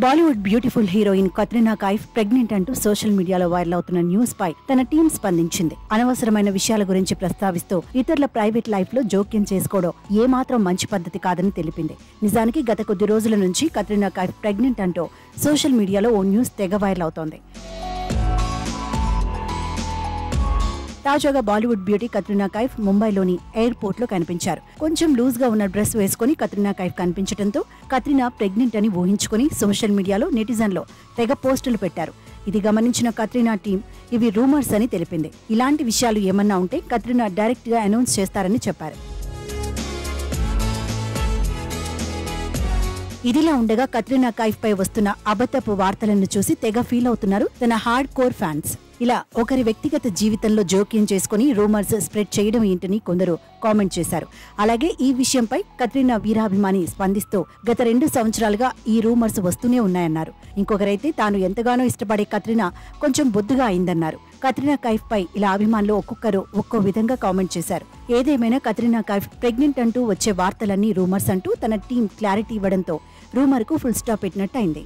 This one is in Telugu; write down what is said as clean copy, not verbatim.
Bollywood beautiful heroine Katrina Kaif pregnant అంటూ సోషల్ మీడియాలో వైరల్ అవుతున్న న్యూస్ పై తన టీం స్పందించింది. అనవసరమైన విషయాల గురించి ప్రస్తావిస్తూ ఇతరుల ప్రైవేట్ లైఫ్ లో జోక్యం చేసుకోవడం ఏమాత్రం మంచి పద్ధతి కాదని తెలిపింది. నిజానికి గత కొద్ది రోజుల నుంచి కత్రినా కైఫ్ ప్రెగ్నెంట్ అంటూ సోషల్ మీడియాలో ఓ న్యూస్ తెగ వైరల్ అవుతోంది. తాజాగా బాలీవుడ్ బ్యూటీ కత్రినా కైఫ్ ముంబైలోని ఎయిర్పోర్ట్ లో కనిపించారు. కొంచెం లూజ్ గా ఉన్న డ్రెస్ వేసుకుని కత్రినా కైఫ్ కనిపించడంతో కత్రినా ప్రెగ్నెంట్ అని ఊహించుకుని సోషల్ మీడియాలో నెటిజన్లో తెగ పోస్టులు పెట్టారు. ఇది గమనించిన కత్రినా టీం ఇవి రూమర్స్ అని తెలిపింది. ఇలాంటి విషయాలు ఏమన్నా ఉంటే కత్రినా డైరెక్ట్ గా అనౌన్స్ చేస్తారని చెప్పారు. ఇదిలా ఉండగా కత్రినా కైఫ్ పై వస్తున్న అబద్ధపు వార్తలను చూసి తెగ ఫీల్ అవుతున్నారు తన హార్డ్ కోర్ ఫ్యాన్స్. ఇలా ఒకరి వ్యక్తిగత జీవితంలో జోక్యం చేసుకుని రూమర్స్ స్ప్రెడ్ చేయడం ఏంటని కొందరు కామెంట్ చేశారు. అలాగే ఈ విషయంపై కత్రినా వీరాభిమాని స్పందిస్తూ గత 2 సంవత్సరాలుగా ఈ రూమర్స్ వస్తూనే ఉన్నాయన్నారు. ఇంకొకరైతే తాను ఎంతగానో ఇష్టపడే కత్రినా కొంచెం బొద్దుగా అయిందన్నారు. కత్రినా కైఫ్ పై ఇలా అభిమానులు ఒక్కొక్కరు ఒక్కో విధంగా కామెంట్ చేశారు. ఏదేమైనా కత్రినా కైఫ్ ప్రెగ్నెంట్ అంటూ వచ్చే వార్తలన్నీ రూమర్స్ అంటూ తన టీం క్లారిటీ ఇవ్వడంతో రూమర్ కు ఫుల్ స్టాప్ పెట్టినట్టు అయింది.